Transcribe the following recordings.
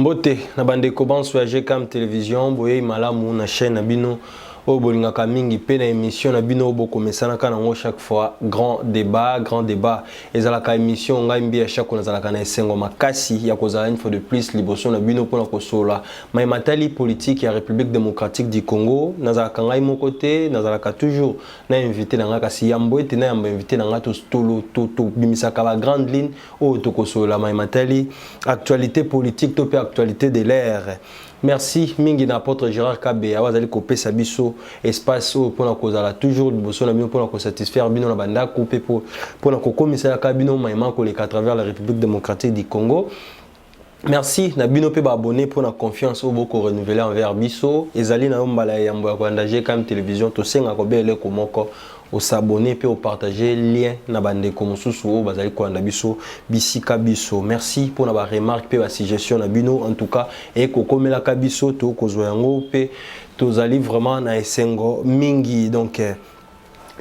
Mbote na bande ko ban soager comme télévision boye malamu na chaîne na bino o bolinga ka mingi pe na émission na bino boko mesana kana ngo chaque fois grand débat ezala ka émission ngai mbi à chaque na zala kana esengo makasi ya kozala une fois de plus liboso na bino pona kosola mai matali politique ya République démocratique du Congo na zala ka ngai mon côté na zala ka toujours na invité na nga kasi yambo ete na yambo invité na nga to stolo to bimisa ka ba grande ligne o to kosola mai matali actualité politique to pe actualité de l'ère. Merci mingi na apôtre Gérard Kabé awazali kopé sabiso espace pour na kozala toujours liboso na bino pour na ko satisfaire bino na banda couper pour na ko komisa ka bino maïma ko les à travers la République démocratique du Congo. Merci na bino pe ba abonné pour la confiance au boko renouveler envers biso ezali na mbala ya mbo ko andager comme télévision to senga ko bele ko moko au s'abonner puis au partager lien na bande ko mususu o bazali ko anda biso bisika biso. Merci pour na ba remarque pe ba suggestion na bino en tout cas et ko komela ka biso to ko zo yango pe to zali vraiment na esengo mingi donc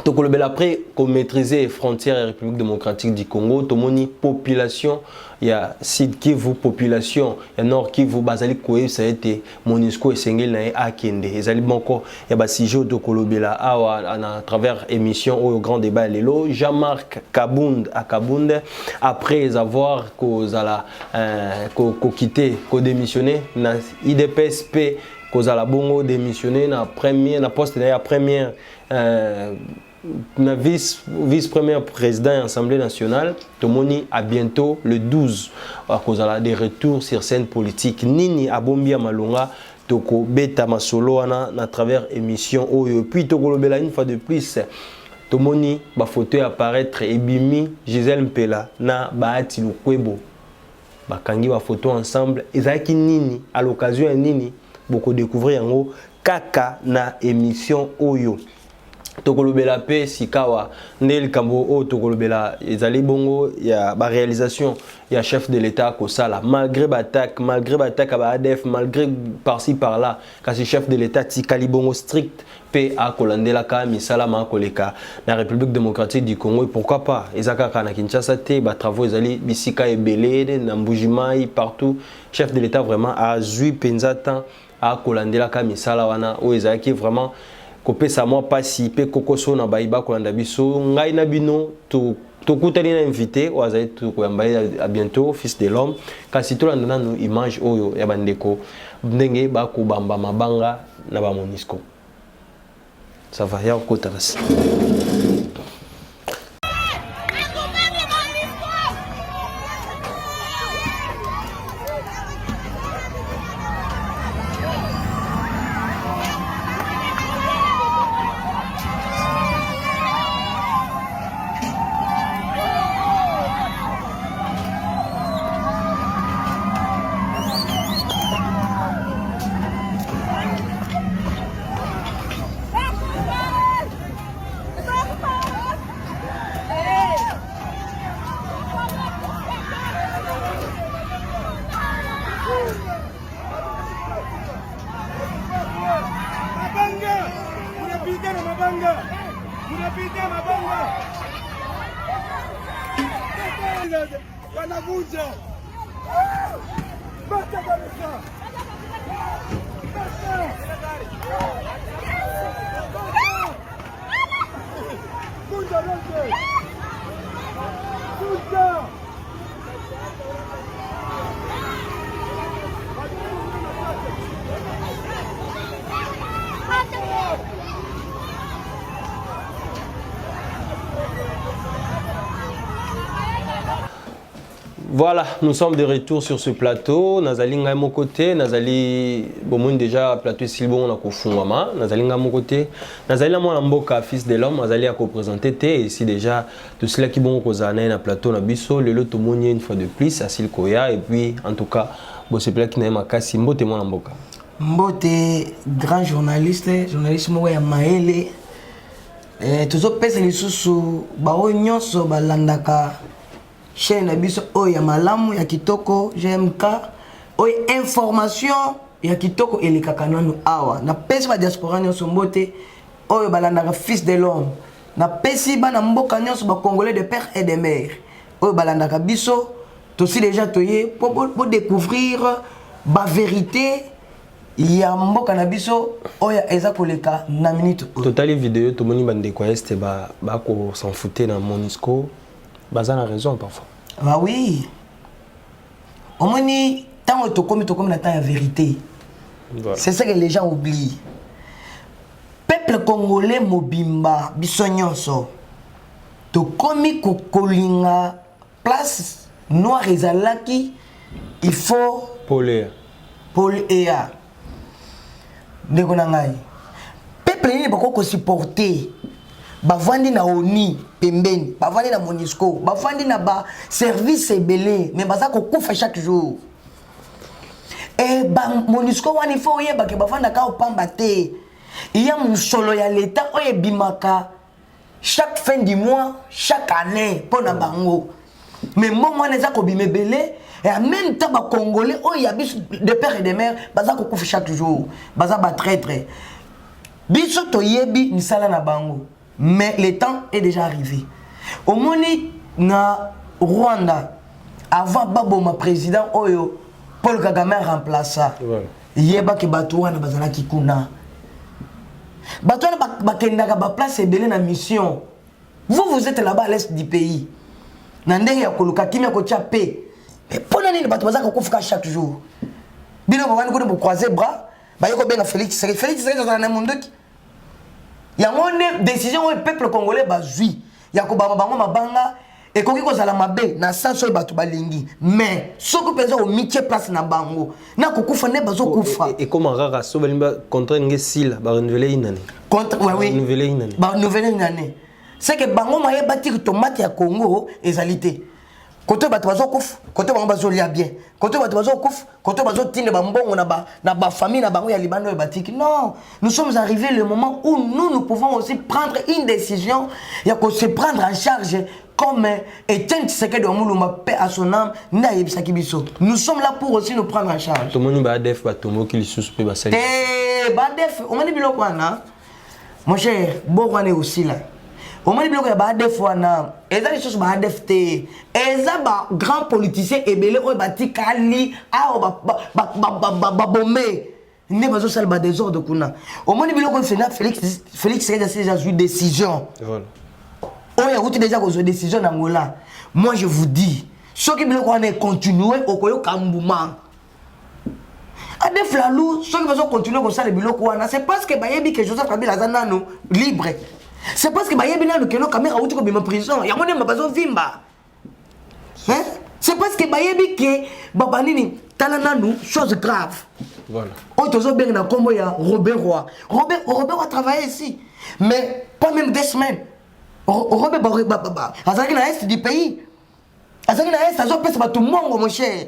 to ko lebela après ko maîtriser les frontières de la République démocratique du Congo to moni population ya Sud Kivu population ya Nord Kivu bazali koye ça a été MONUSCO esengeli na akende ezali moko ya ba sujet to ko lebela awa à travers émission au grand débat lelo Jean-Marc Kabund à Kabund après avoir kozala ko quitter ko démissionner na IDPSP kozala bongo démissionner na première na poste na première na vice-premier président de l'Assemblée nationale, Tomoni à bientôt le 12 à cause des retours sur scène politique. Nini Abombia Malonga, Toko Beta Masolo à travers émission Oyo. Puis Toko Lobela une fois de plus, Tomoni ba photo apparaître Ebimi Gisèle Mpela na Baati Lukwebo. Bakangi ba photo ensemble. Ezaki Nini à l'occasion Nini beaucoup découvrir en haut kaka na émission Oyo. Tokolobela pe sikawa ndel kambo o tokolobela ezali bongo ya ba réalisation ya chef de l'état ko sala malgré battaque ba ADF malgré par-ci par-là kasi chef de l'état tikali bongo strict pe a kolandela ka misala ma koleka na République démocratique du Congo et pourquoi pas ezaka kana Kinshasa te ba travaux ezali bisika ebele na Mbujimai partout chef de l'état vraiment a zui penza temps a kolandela ka misala wana o ezaki vraiment kopesa moi pasi pe kokoso na baiba ko landa biso ngai na bino to kutali na invité o azali to ko yamba à bientôt fils de l'homme kasi to landa na image oyo ya bandeko ndenge ba ko bamba mabanga na ba MONUSCO ça va ya ko tarasi. Wanavuja bata kabisa vuja lote vuja Voilà, nous sommes de retour sur ce plateau. Nazali ngai mon côté, Nazali bon déjà plateau Silbon na ko fungama, Nazali ngai mon côté, Nazali la mwana mboka fils de l'homme, Nazali a ko présenter té ici déjà tout cela qui bon ko zana na plateau na biso, le loto moni une fois de plus à Silkoya et puis en tout cas, bon c'est plaque na makasi mbote mwana mboka. Mbote grand journaliste mo ya maele tozo pesa lisusu ba nyonso balandaka chaîne na biso oyo ya malamu ya kitoko GMK oyo information ya kitoko elikaka nanu awa na pesa ba diaspora nyonso mbote oyo balandaka fils de l'homme na pesi bana mboka nyonso ba congolais de père et de mère oyo balandaka biso tosi déjà toye pour découvrir ba vérité ya mboka na biso oya eza koleka na minute totali vidéo to moni bande ko este ba ko s'en fouter na Monisco baza na raison parfois bah oui omoni tant to comme na temps ya vérité voilà. C'est ça que les gens oublient peuple congolais mobimba biso nyonso to komi kolinga place noire ezalaki il faut Paul Ea ndeko na ngai peuple ni bako supporter bavandi na ONU pembeni bavandi na Monisco bavandi na ba service ebele mais baza ko kufa chaque jour et ba Monisco wani faut yeba ke bavanda ka opamba te il y a mon solo ya l'état oye bimaka chaque fin du mois chaque année pour na bango mais moi neza ko bimebele et en même temps ba congolais oh il y a de père et de mère baza ko kufa chaque jour baza ba traître biso to yebi misala na bango mais le temps est déjà arrivé au moni na Rwanda avant baboma président oyo Paul Kagame remplaça yeba ke batuwa na bazala kikuna batuwa bakendaka ba place ebele na mission vous êtes là-bas à l'est du pays nande ya koluka kimia ko tchapé mais pona nini batu bazaka kofuka chaque jour bino bavani ko croiser bras ba yoko benga Félix dans na mondoki ya ngone décision au peuple congolais bazui ya ko baba bango mabanga et koki ko zala mabe na sanso batu balingi mais soko peza au mitie place na bango na kokufa ne bazo kufa et comment rara so balimba contre ngesila ba renouveler inane contre oui ba renouveler inane c'est que bango maye bâtir tomate ya Congo ezalité côté bato bazo kufa côté bango bazo lia bien côté bato bazo kufa côté bazo tinde ba mbongo na ba famille na bango ya libano batiki non nous sommes arrivés le moment où nous pouvons aussi prendre une décision ya ko se prendre en charge comme Etienne Tshisekedi de Mulumba paix à son âme na yebisaki biso nous sommes là pour aussi nous prendre en charge to moni ba def ba tomo ki lisusu pe ba sali ba def o mani biloko wana mon cher bokwane aussi là au moins biloko ya ba def wana eza les choses ba def te eza ba grand politicien ebele o batikali a ba bombe ne bazo sala ba désordre kuna au moins biloko fena Félix Tshisekedi a déjà eu décision voilà on a eu déjà une décision en Angola moi je vous dis ceux qui biloko wana continuer au koyo kambuma Adef Lalou ceux qui vont continuer comme ça les biloko wana c'est parce que bayebi que Joseph Kabila azanano libre. C'est parce que bayebi na le caméra outi ko bima prison ya ngone mabazo vimba hein c'est parce que bayebi que baba nini talana nous chose grave voilà on tozo bien na kombo ya Robert Roy Robert a travaillé ici mais pas même 2 semaines Robert baba azaki na est du pays azaki na est azo pesa bato mongo mon cher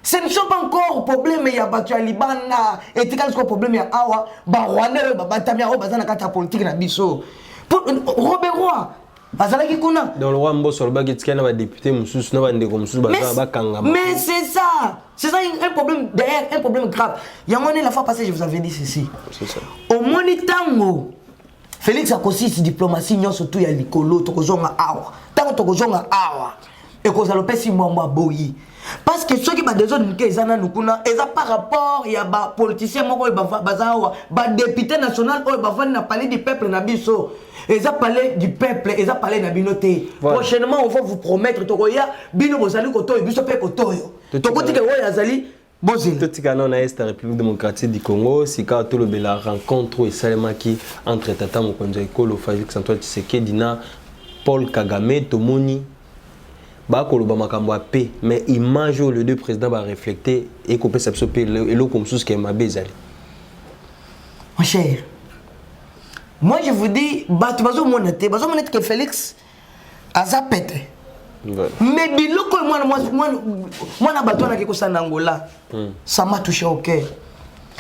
ce ne sont pas encore problème ya bato ya libanda et tikali ko problème ya awa ba rwanda ba batamia o bazana kata politique na biso Robert Roy azalaki kuna dans le roi Mbosso le bagetika na ba député mususu na ba ndeko mususu ba kanga mais c'est ça un problème derrière un problème grave yangone la fois passée je vous avais dit ceci c'est ça au monitango Félix a consiste diplomatie nyonso tout ya likolo tokozonga awa tango tokozonga awa et kozalo pesi mwamba boyi parce que ceux qui ba des autres ezana nukuna eza par rapport ya ba politicien moko bazawa ba député national o ba vandi na palais du peuple na biso eza palais du peuple eza palais na binoté prochainement on va vous promettre tokoya bino bozali kotoyo biso pe kotoyo tokoti ke oya azali bozeli totika na est République démocratique du Congo sika to le bela rencontre et salemaki entre tata mokonzo ekolo Félix Antoine Tshisekedi na Paul Kagame tomoni ba koloba makambo paix mais image le deux présidents va refléter et ko pesa biso pe elo comme sous que mabe ezali mon cher moi je vous dis bato bazo monate que Félix aza pète mais biloko moi na bato na kiko sana Angola ça m'a touché au cœur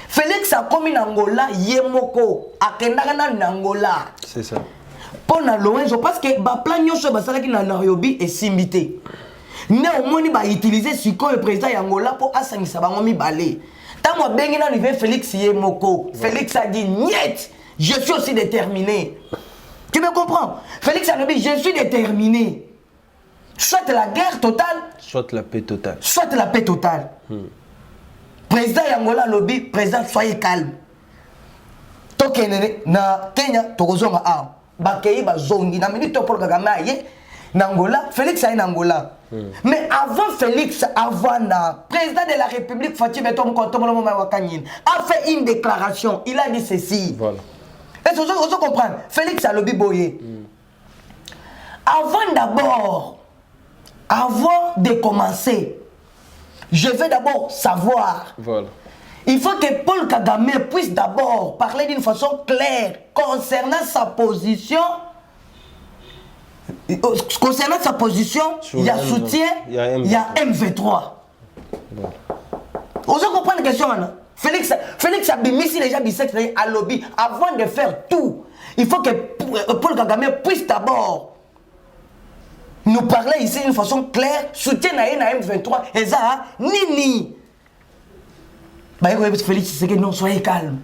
Félix a commis en Angola yemoko akendaka na Angola c'est ça pour na Lorenzo parce que ba plan nyonso basalaki na Nairobi et Simbité néomoni ba utiliser siko le président ya Angola pour asangisa bango mibale tango bengi na arrivé Félix yemoko Félix a dit niet je suis aussi déterminé tu me comprends Félix a dit je suis déterminé soit la guerre totale soit la paix totale soit la paix totale président Angola lobby président soyez calme tokene na Kenya tokozonga a bakei bazongi na minute Paul Kagame aye na Angola Félix aye na Angola mais avant Félix avant na président de la République Fatou Beton Kontomolo Wakanyine a fait une déclaration il a dit ceci voilà est-ce que vous comprenez Félix a lobby boyé avant de commencer je vais d'abord savoir voilà. Il faut que Paul Kagame puisse d'abord parler d'une façon claire concernant sa position. Concernant sa position, il y a soutien, il y a M23. Vous comprenez la question maintenant? Félix a mis les gens bisexuels à lobby avant de faire tout. Il faut que Paul Kagame puisse d'abord nous parler ici d'une façon claire. Soutien à M23 et ça, Nini. Félix, c'est que non, soyez calme.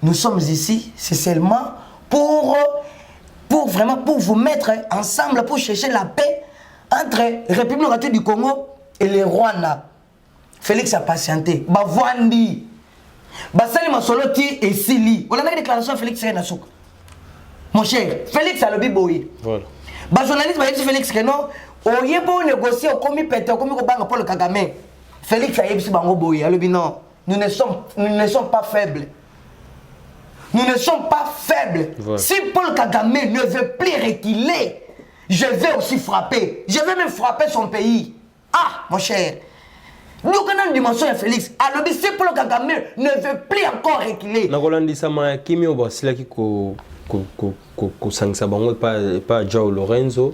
Nous sommes ici, c'est seulement pour vraiment pour vous mettre ensemble, pour chercher la paix entre la République démocratique du Congo et les Rwanda. Félix a patienté. Bavandi. Basali Masoloti et Sili. On a une déclaration de Félix Renasouk. Mon cher, Félix a le biboui. Voilà. Les journalistes ont dit Félix que non, on y est pour négocier, au commis pété, au commis Paul Kagame. Félix a dit Bango Boui. Alors, non. Nous ne sommes pas faibles. Nous ne sommes pas faibles. Voilà. Si Paul Kagame ne veut plus reculer, je vais aussi frapper. Je vais même frapper son pays. Ah, mon cher. Nous avons une dimension de Félix. Alors, si Paul Kagame ne veut plus encore reculer. Pas Joao Lorenzo.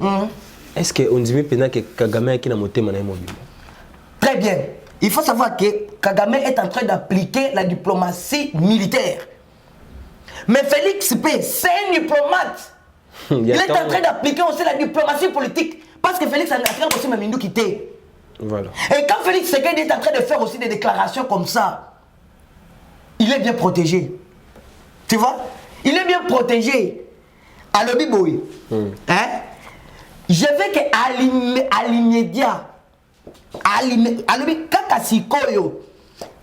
Est-ce qu'on dit que Kagame est motema na mobile? Très bien. Il faut savoir que Kagame est en train d'appliquer la diplomatie militaire. Mais Félix P, c'est un diplomate. Il est en train d'appliquer aussi la diplomatie politique. Parce que Félix a aussi Mamindou quitté. Voilà. Et quand Félix Tshisekedi est en train de faire aussi des déclarations comme ça, il est bien protégé. Tu vois? Il est bien protégé. À l'Obiboui. Hein? Je veux qu'à l'immédiat, alobi kaka sikoyo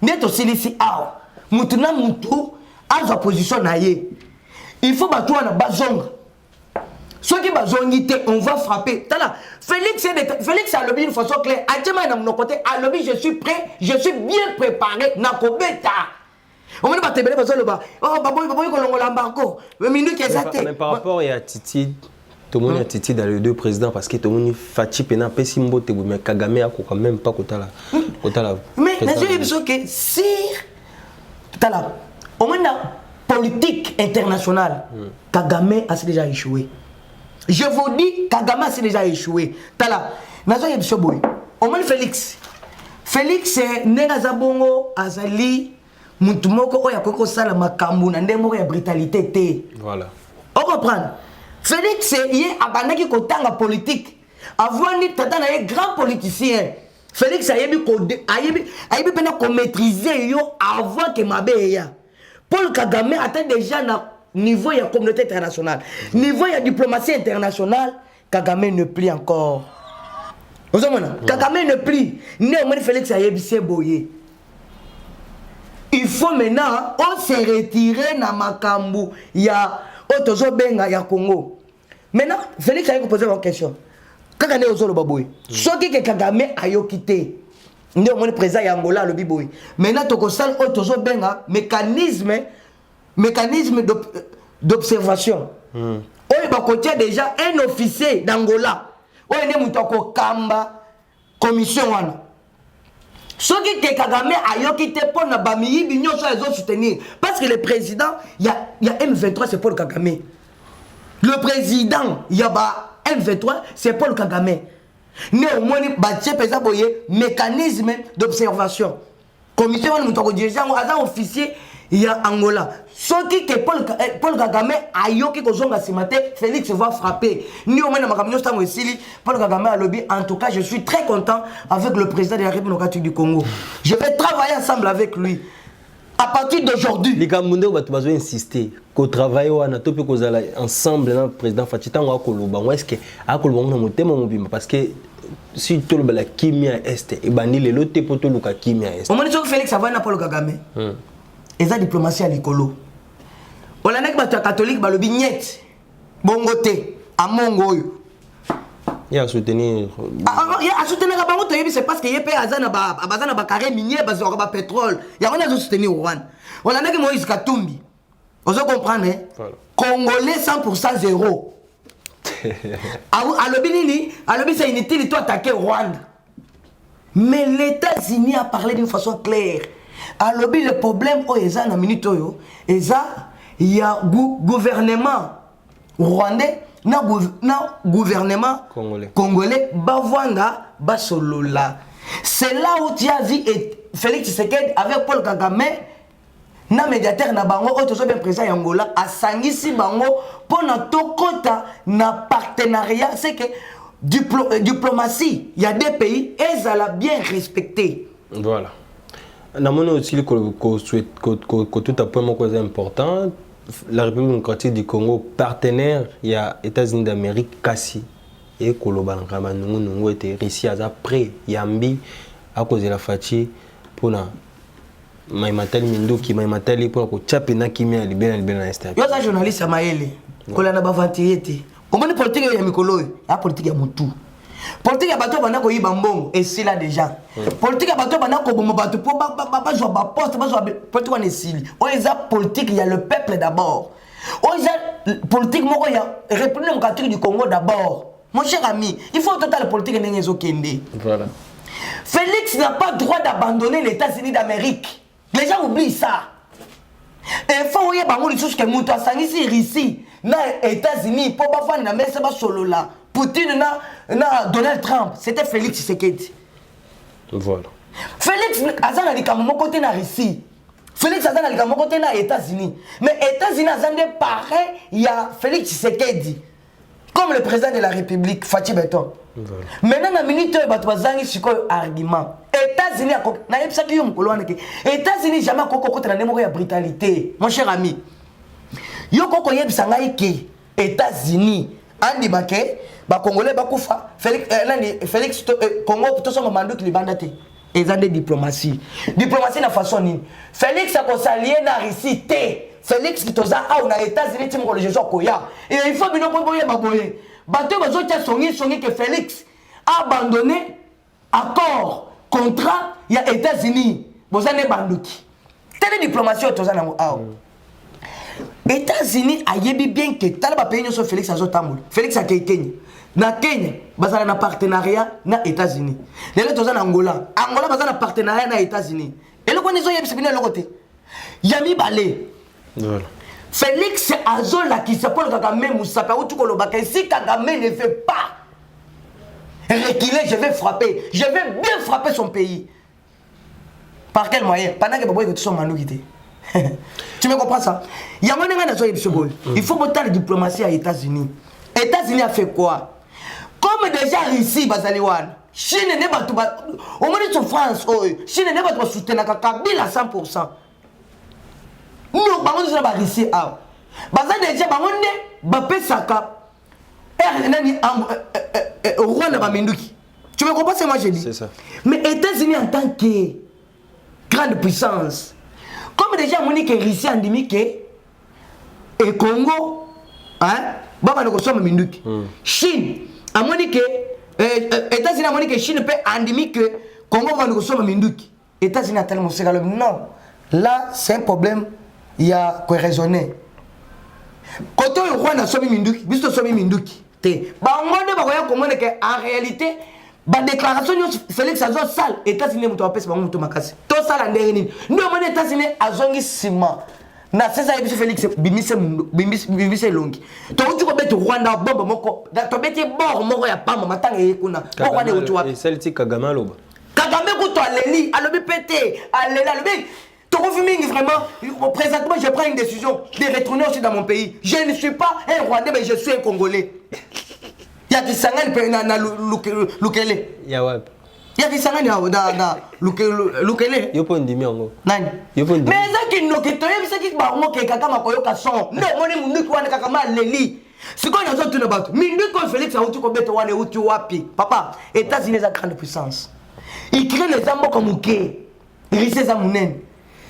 neto silisi awa mutu na mutu azwa position na ye il faut batwa na bazonga soki bazongi te on va frapper tala Félix alobi une façon claire adjema na mon côté alobi je suis prêt je suis bien préparé na kobeta on va batebele bazoloba oh baboy ko longola mbako minute ezate mais par rapport à attitude tout le monde a attitude dans les deux présidents parce que tout le monde Fatou pena pesimbo te mais Kagame a quand même pas kotala mais je dis que si tala au moins la politique internationale Kagame a déjà échoué. Je vous dis Kagame a déjà échoué. Tala nazo yebso boy au moins Félix nenga zabongo azali mutu moko oya koko sala makambu na ndemo ya brutalité te. Voilà. On comprend. Félix est abandonné kotanga politique. Avant ni tata na grand politicien. Félix a yebi pena ko maîtriser yo avant que mabeya. Paul Kagame atteint déjà na niveau ya communauté internationale. Niveau ya diplomatie internationale, Kagame ne plie encore. Vous avez Kagame ne plie. Néanmoins Félix a yebi se boyer. Il faut maintenant on se retirer na makambu ya Otozo Benga ya Congo. Maintenant, Félix a posé une question. Quand on est au Zolo Baboui, ce qui est Kagame a quitté. Nous sommes présents à Angola, le Biboui. Maintenant, tu as Otozo Benga, mécanisme d'observation. On est déjà un officier d'Angola. On est un Kamba, commission. Ce qui est Kagame a quitté pour na bamiyi binyo so les soutenir parce que le président il y a M23 c'est Paul Kagame. Le président il y a M23 c'est Paul Kagame. Néanmoins batche pesa boye mécanisme d'observation. Commission on mutoko dirigeant azan officier il y a Angola. Ce qui est Paul Kagame a yoki kozonga simate Félix va frapper. Ni au moins na makamyo stango esili Paul Kagame a lobby. En tout cas, je suis très content avec le président de la République démocratique du Congo. Je vais travailler ensemble avec lui. À partir d'aujourd'hui. Les Camerounais ont besoin d'insister qu'au travail on a ensemble le président Fatou Tango a koloba. Est-ce que a koloba on a monté mon mobile parce que si tout le la kimia est et bandi le loté pour tout le cas kimia est. On m'a dit que Félix Savana Paul Kagame. Et ça diplomatie à l'écolo. On a dit que catholique ba le bignette. Bongoté à Mongo. Il a soutenir. Il a soutenir la banque c'est parce que yepé azana ba carré minier ba ba pétrole. Il y a on a soutenir Rwanda. On a dit que Moïse Katumbi. Vous comprenez? Voilà. Congolais 100% zéro. Alors, c'est inutile de attaquer Rwanda. Mais les États-Unis a parlé d'une façon claire. Alors, le problème, il y a gouvernement rwandais, gouvernement congolais, Bavanga, Basolola. C'est là où tu as vu Félix Tshisekedi avec Paul Kagame. Na médiateur na bango otozo bien présent Angola a sangisi bango pour na tokota na partenariat c'est que diplomatie il y a des pays et ça l'a bien respecté. Voilà. Na mono aussi que tout à point mon cause important la République démocratique du Congo partenaire il y a États-Unis d'Amérique kasi et Koloban Ramanungu nungu était Russie après Yambi à cause de la fatigue pour na Maimatali Mindoki, Maimatali pour que Chapina Kimia libéra na Esther. Yo za journaliste à Maëlle, kola na bavantiyete. Comment ni politique ya mikolo, ya politique ya mutu. Politique ya bato bana ko yiba mbongo et c'est là déjà. Politique ya bato bana ko bomo bato po ba joa ba poste, ba joa politique on est sili. On est politique, il y a le peuple d'abord. On est politique moko ya République démocratique du Congo d'abord. Mon cher ami, il faut total politique n'engezo kende. Voilà. Félix n'a pas le droit d'abandonner les États-Unis d'Amérique. Les gens oublient ça. Il faut que les gens sangisi Russie, na États-Unis, pour pas faire une messe solo là. Poutine na Donald Trump, c'était Félix Tshisekedi. Voilà. Félix azana lika mon côté na Russie. Félix azana lika mon côté na États-Unis. Mais États-Unis azana pareil, il y a Félix Tshisekedi. Comme le président de la République, Fatih Beton. Voilà. Maintenant, la minute, il y a un argument. États-Unis, États-Unis, jamais de brutalité. Mon cher ami, il y a États-Unis, Andi Baké, Congolais, Félix, Congo, tout ça, Mamandou qui bandate. Ils ont des diplomaties. Diplomatie, la façon. Félix a s'allier à la Russie. Félix qui est aux États-Unis, et il faut bien que bateau que Félix a abandonné accord, contrat, il y a États-Unis. Vous avez bandouki. Telle diplomatie aux États-Unis a bien que Talba pays sur Félix a zotamboul. Félix a Kenya. Na Kenya, bazana na partenariat na États-Unis. Les autres en Angola. Angola bazana na partenariat na États-Unis. Et le connaissons yebsibina le côté. Yami balé. Voilà. Félix Azola qui s'appelle Kagame Moussapa ou tout Kolobaka. Si Kagame ne fait pas reculer, je vais frapper. Je vais bien frapper son pays. Par quel moyen? Pendant que Bobo est son manouité. Tu me comprends ça? Il y a un moment où il faut monter la diplomatie aux États-Unis. États-Unis a fait quoi? Comme déjà ici, Bazaliwan, Chine n'est pas tout. Au moins sur France, Chine n'est pas tout soutenir Kabila à 100%. Nous, on va ici. Bazal déjà, on va faire ça. Rwanda va Menduki. Tu me comprends ce que moi j'ai dit? C'est ça. Mais États-Unis en tant que grande puissance, comme déjà on dit que Russie a dit que et Congo, hein, baba ne consomme Menduki. Chine, a dit que États-Unis a dit que Chine peut endémique que Congo va ne consomme Menduki. États-Unis a tellement c'est non. Là, c'est un problème. Il y a quoi raisonner. Quand on voit dans Somi Minduki, biso Somi Minduki, bah on ne va pas comprendre que en réalité, bah déclaration de Félix Azor sale, États-Unis muto apes ba muto makasi. To sala ndeni. Nous on États-Unis azongi ciment. Na sasa biso Félix bimise longi. To uti ko beto Rwanda bomba moko. Da to beti bord moko ya pamba matanga yekuna. Ko wane uti wapi? Et celle ti Kagame loba. Kagame ko to aleli, alobi pété, aleli. Vraiment, présentement, je prends une décision de retourner aussi dans mon pays. Je ne suis pas un Rwandais, mais je suis un Congolais. Il y a des sangans na Lukele. Il y a des sangans na Lukele. Il y a pas de miango. Nani? Mais ça qui nous qui te c'est qui ba mo ke kaka makoyo ka son. Non, mon mundu ko na kaka ma leli. C'est quoi nous autres bateau? Mindu quand Félix a outu kobeta wane outu wapi. Papa, États-Unis a grande puissance. Ils créent les ambo comme ouké. Russie za munen.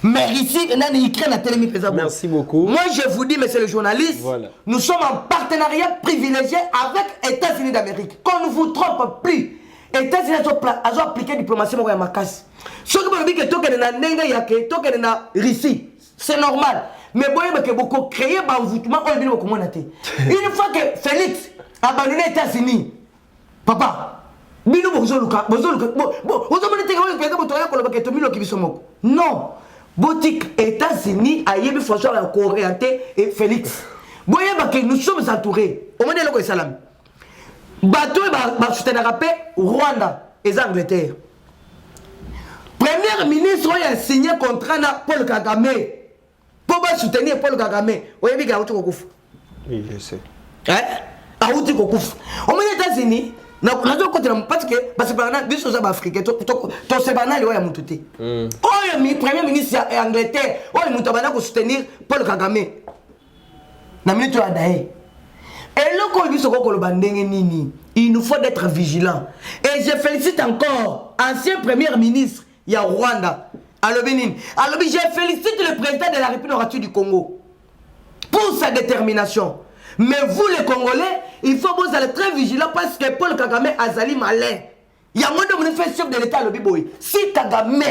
Mais ici, ils créent la télémie pesable. Merci beaucoup. Moi je vous dis, monsieur le journaliste, voilà. Nous sommes en partenariat privilégié avec États-Unis d'Amérique. Qu'on ne vous trompe plus. États-Unis ont appliqué la diplomatie à Makas. Ce que vous dites que token na nenga yake, token na Russie. C'est normal. Mais bon, il y a beaucoup créé un envoûtement. Une fois que Félix a abandonné les États-Unis, papa, non, boutique États-Unis a eu François orienté et Félix. Nous sommes entourés. Au moment de l'Islam, bateau va soutenir Rwanda et Angleterre. Premier ministre a signé contrat na Paul Kagame. Pour soutenir Paul Kagame. Oui, je sais. Hein? Au moins les États-Unis, parce que les gens africains, ton sébanal est à Moutouté. Le premier ministre Angleterre, il soutenir Paul Kagame. Il nous faut être vigilants. Et je félicite encore l'ancien premier ministre il y a Rwanda. Alors, je félicite le président de la République du Congo pour sa détermination. Mais vous les Congolais, il faut vous être très vigilants parce que Paul Kagame a zali malin. Il y a moins de chef de l'État à l'Obiboy. Si Kagame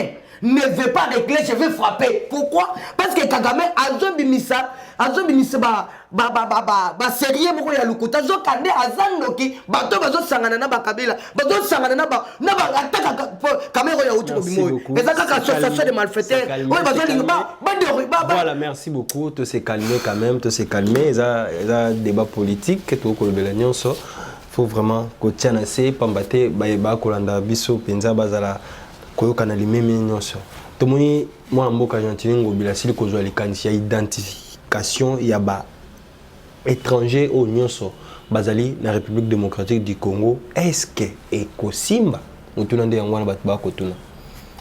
ne veut pas régler, je vais frapper. Pourquoi? Parce que Kagame a zobimisa sérieux beaucoup ya lukuta zo kande azandoki bato bazo sangana na bakabila bazo sangana na ataka kamera ya utu bimoy ezaka ka association de malfaiteurs oui bazo linga voilà, merci beaucoup, tout s'est calmé quand même, tout s'est calmé, il y a débat politique tout ko lobela nyonso. Faut vraiment ko tiana assez pambate ba kolanda biso penza bazala koyoka na limemi nyonso. Tomoni moi mboka Argentine ngobila sili ko zo likanisi ya identification ya ba étranger au nyonso bazali na République démocratique du Congo. Est-ce que ekosimba mutuna nde yangwana batu ba kotuna?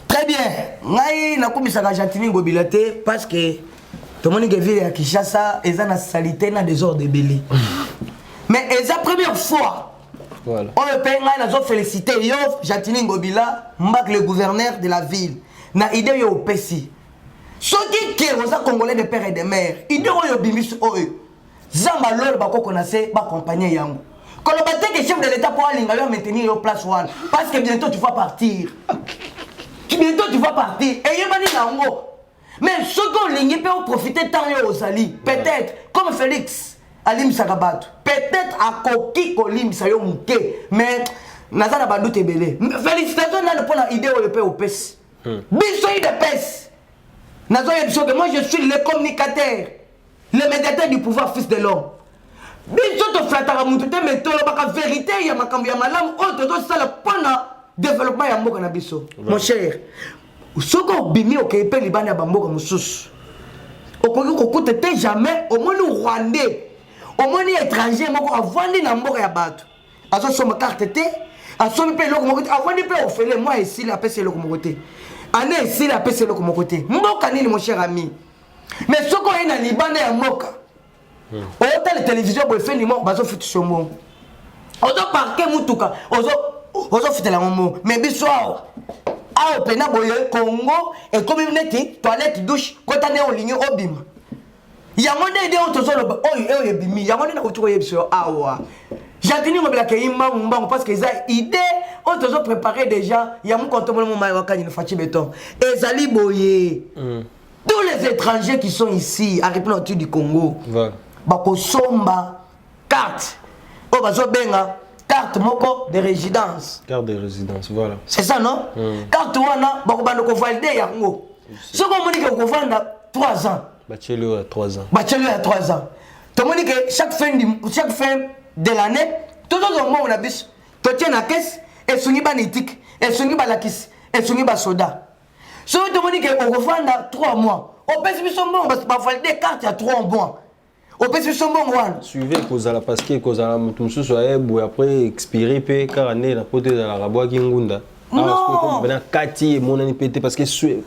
Très bien. Ngai nakumisa ka Argentine ngobila te parce que tomoni que ville ya Kinshasa eza na salité na désordre belé. Mais eza première fois. Voilà. On le paye ngai nazo féliciter yo Argentine ngobila mbak le gouverneur de la ville. Na idée yo pesi. Soki ke oza congolais de père et de mère. Idée yo bimis oyo. Zamba lolo bako konase ba compagnie yango. Quand le bâtiment que chef de l'État pour aller maintenir your place one parce que bientôt tu vas partir. Bientôt tu vas partir et yebani nango. Mais ce qu'on ligne peut profiter tant aux ali. Peut-être comme Félix Alim Sagabat. Peut-être à Koki Kolim Sayo Mouké. Mais Nazana Bandou Tebele. Félicitations pour la idée où le peut au PES. Bissoy de PES. Nazana que moi je suis le communicateur. Le médiateur du pouvoir fils de l'homme. Biso to flatara mutu te metolo baka vérité ya makambo ya malamu oto to sala pona développement ya mboka na biso. Mon cher. Soko bimi okepe libana ya bamboka mususu. Okoki kokuta te jamais au moins rwandais. Au moins étranger moko avandi na mboka ya bato. Azo soma carte te, asomi pe loko mokote, avandi pe ofele moi ici la pese loko mokote. Ane ici la pese loko mokote. Mboka nini mon cher ami? Mais ce qu'on est dans le Liban et en Moka, on a la télévision pour faire du monde, on a fait son mot. On a parqué Moutouka, on a fait la momo. Mais bissoir, à Opena Boye, Congo, et comme il était, toilette, douche, quand on est en ligne, au bim. Il y a un idée autour de l'eau, il y a bimi, il y a un idée autour de l'eau, ah j'ai tenu à que Imba parce qu'ils ont idée, on te préparé déjà, il y a mon compte, mon maïwaka, il faut béton. Et Zali Boye. Tous les étrangers qui sont ici, à République du Congo, bako somba carte, oh bazo benga carte moko de résidence. Carte de résidence, voilà. C'est ça non? Carte wana bako bando ko valider yango. Ce qu'on dit que ko vanda 3 ans. Bachelor à 3 ans. Bachelor à 3 ans. Tout le monde dit que chaque fin de l'année, tout le monde on a bis, tu tiens la caisse et sungi ba nitik, et sungi ba lakis, et sungi ba soda. Si vous demandez qu'on revend 3 mois, on peut se faire bon, parce qu'on va des cartes à 3 mois. On peut se faire bon. Suivez Kozala parce que Kozala Mutumsu soit et après expirer, car année la pote de la Rabois Kingunda. Non. Ben Kati et mon ami pété parce que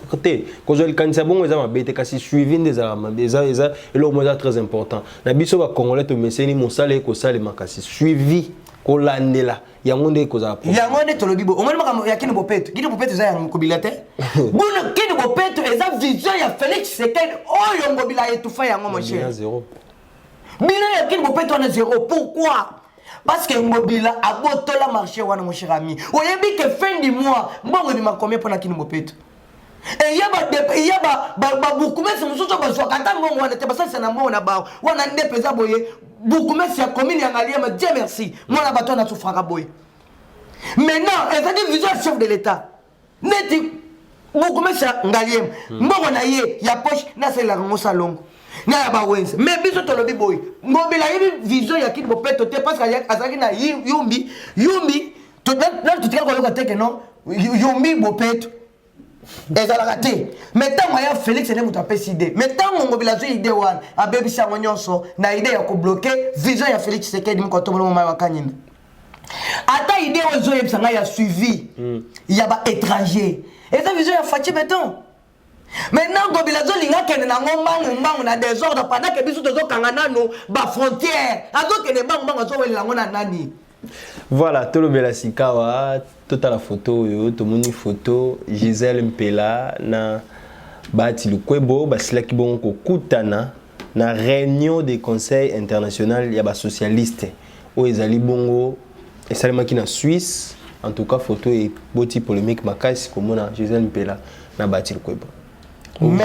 côté quand je le candidat bon ils ont bête kasi suivi des armes des et là au moins très important. Na biso ba congolais to meseni mon salaire ko salaire makasi suivi ko landela yango nde ko za yango nde to lobibo o moni makamo ya kini bopeto za ya ngobilate buna kini bopeto eza vision ya Félix Tshisekedi oyo ngobila etufa yango mon cher zéro bina ya kini bopeto na zéro pourquoi? Parce que Ngobila a beau la marché wana mon cher ami. Oyebi que fin du mois, mbongo bima combien pour na kini mopeto. Et il y a beaucoup mais c'est mususu ba zwa kata mbongo wana te basa na mbongo na ba wana nde pesa boye beaucoup mais c'est commune ya ngalia ma Dieu merci. Moi na bato na souffraka boye. Maintenant, et ça dit vision chef de l'état. Neti beaucoup mais c'est ngalia mbongo na ye ya poche na c'est la ngosa longo. Na ba wenze mais biso to lobi boy ngobela yibi vision ya kini bopeto te parce que azaki na yumbi to na tutika ko loka teke non yumbi bopeto ezala te mais tango ya Félix ne muta peside mais tango ngobela zo ide wan abebisa ngonyonso na ide ya ko bloquer vision ya Félix Tshisekedi mkoto mo ma wakanyina ata ide ozo yebsanga ya suivi ya ba étranger eza vision ya Fachi Beton. Maintenant, Ngobila Zolinga kene na ngombangu na désordre pendant que biso tozo kangana no ba frontière. Azo kene bangu zo welela ngona nani. Voilà, tout le bela sikawa, toute la photo yo, tout moni photo Gisèle Mpela na Bati Lukwebo, basila ki bon ko kutana na réunion des conseils international ya ba socialiste. O ezali bongo esalema ki na Suisse, en tout cas photo et boti polémique makasi komona Gisèle Mpela na Bati Lukwebo.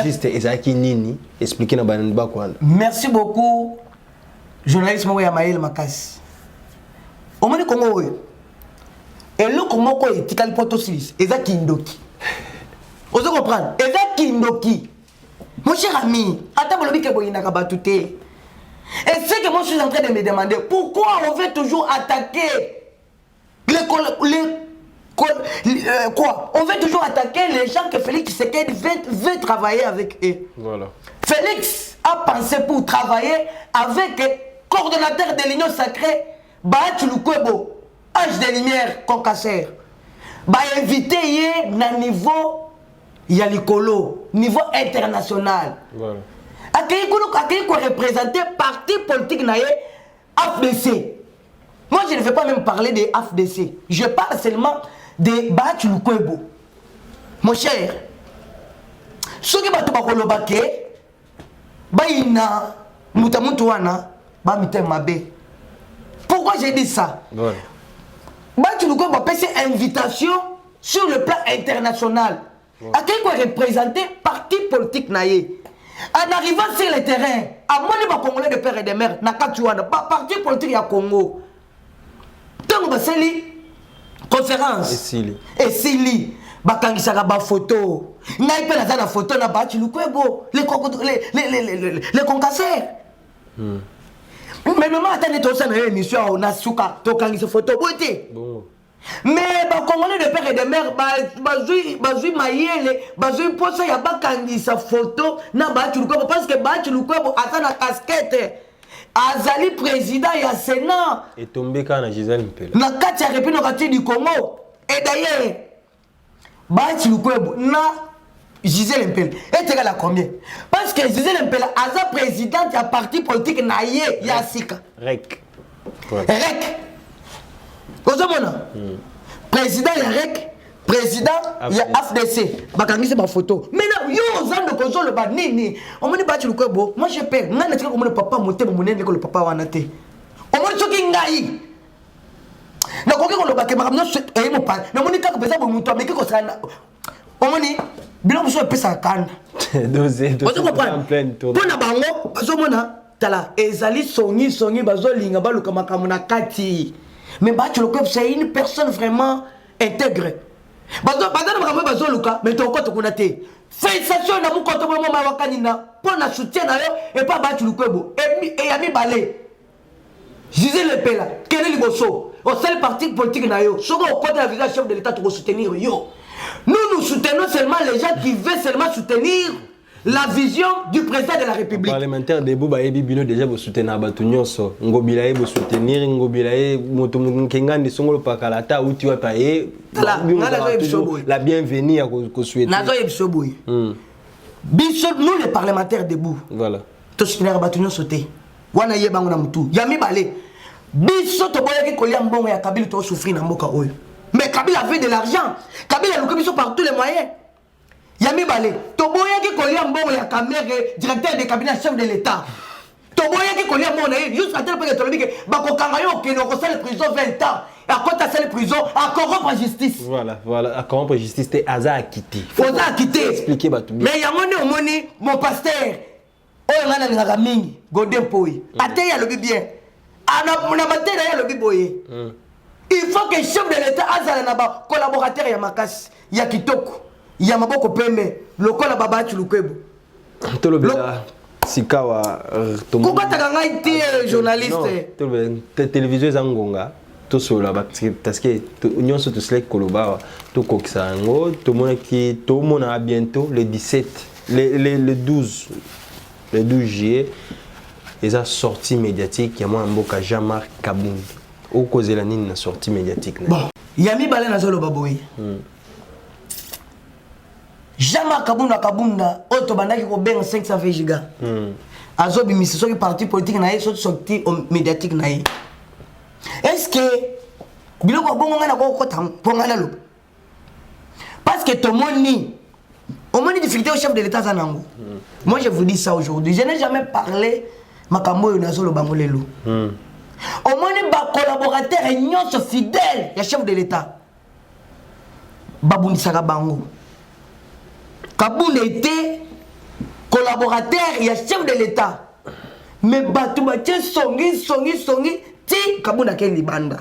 Juste ezaki nini expliquer na banani ba kwanda. Merci beaucoup journaliste mo ya Maël Makasi. Omoni Kongo oyo. Eloko moko etikali poto Suisse ezaki ndoki. Ozo comprendre? Ezaki ndoki. Mon cher ami, ata bolobi ke boyina ka batute. Et c'est que moi je suis en train de me demander pourquoi on veut toujours attaquer quoi? On veut toujours attaquer les gens que Félix Tshisekedi veut travailler avec eux. Voilà. Félix a pensé pour travailler avec le coordonnateur de l'Union sacrée, Bahati Lukwebo, Âge de Lumière, Concasser. Bah invité hier na niveau Yalikolo, niveau international. Voilà. Accueilli quoi représenter parti politique naïe AFDC. Moi je ne vais pas même parler de AFDC. Je parle seulement de Bahati Lukwebo. Mon cher, ce qui va te bakolobaké, baina mutamuntu wana ba mitem mabe. Pourquoi j'ai dit ça? Ouais. Bahati Lukwebo a fait une invitation sur le plan international. À qui quoi représenter parti politique naïe. En arrivant sur le terrain, à moi les Congolais de père et de mère, nakatuana, parti politique ya Congo. Tant que c'est conférence et Sili bakangisaka ba photo ngai pe na photo na Bahati Lukwebo les concasseurs mais maman attendez tout ça na émission na suka to kangisa photo boté mais ba congolais de père et de mère bazui mayele bazui posa ya bakangisa photo na Bahati Lukwebo parce que Bahati Lukwebo atana casquette azali président ya Sénat et tombé quand na Gisèle Mpela na kati ya République du Congo. Et d'ailleurs Bahati Lukwebo na Gisèle Mpela est égal à combien? Parce que Gisèle Mpela aza présidente ya parti politique na ye ya sika REC. REC ozomona président ya REC président ya AFDC bakangisi ba photo maintenant yo zando kozolo ba nini omoni Bahati Lukwebo moi je peur ngana tika komona papa motema monene ko le papa wana te omoni soki ngai na koki ko loba ke makamno e mo pa na moni kaka pesa bo muto ameki ko sana omoni bilo muso pesa kanda dosé en pleine tour pona bango bazomona tala ezali songi bazolinga baluka makamuna kati mais Bahati Lukwebo c'est une personne vraiment intègre. Mais ton compte kuna te. Félicitations na mukoto mo ma wakanina pour na soutien na yo et pas Bahati Lukwebo et Yami Balé. Gisèle Mpela, quel est le bosso? Au seul parti politique na yo. Soko au côté de la visage chef de l'état pour soutenir yo. Nous soutenons seulement les gens qui veulent seulement soutenir la vision du président de la République. Parlementaire de Bouba et Bibino déjà vous soutenir Batunyoso. Ngobilaye vous soutenir, Ngobilaye, Motomkengandi Songolo Pakalata, ou tu vas payer. La bienvenue à vous souhaiter. Nazo Yebsoboui. Bissot, nous les parlementaires debout. Voilà. Tout soutenir Batunyoso te. Wana Yebango na Moutou. Yami Balé. Bissot, Toboyaki Koliambon et Kabila, tu souffrir dans Moka Oyo. Mais Kabila avait de l'argent. Kabila a le par tous les moyens. Yami Balé, Toboyaki Koliambon et Kamere, directeur des cabinets chef de l'État. Toboyaki Koliambon et jusqu'à tel point que Bako Karayo qui nous reçoit les prisons 20 ans. À côté de la prison, à corrompre la justice. Voilà, à corrompre la justice, c'est Aza à quitter. Oza à quitter. Expliquez Batoubi. Mais il y a mon pasteur. Oh, il y a un mingi, Godin Poy. Ate ya le bien. Ana matin ya le biboye. Il faut que le chef de l'État azala na ba collaborateur ya makasi, ya kitoko, ya maboko pembe, lokola baba chulukwebo. Tolobela Sikawa Pourquoi tu as été journaliste? Télévision Zangonga. Tout cela parce que nous sommes tous les Koloba, tout Koksango, tout le monde a bientôt le 17, le 12 juillet, ils ont sorti médiatique, il y a moi un beau Jamar Kabound. Au cause de la nine sortie médiatique. Bon, Yami Balé na zolo baboy. Jamar Kabound Kabunda, auto bandaki ko ben 520 giga. Azobi misiso parti politique na sorti médiatique na. Est-ce que biloko bongo ngana ko pongana lo? Parce que tout le monde ni au moins difficulté au chef de l'État zanango. Moi je vous dis ça aujourd'hui, je n'ai jamais parlé makambo na zolo bangolelo. Au moins les collaborateurs et nyonso fidèles ya chef de l'État. Babundi saka bango. Kabound était collaborateur et chef de l'État. Mais batu batie songi ti Kabound a quel libanda.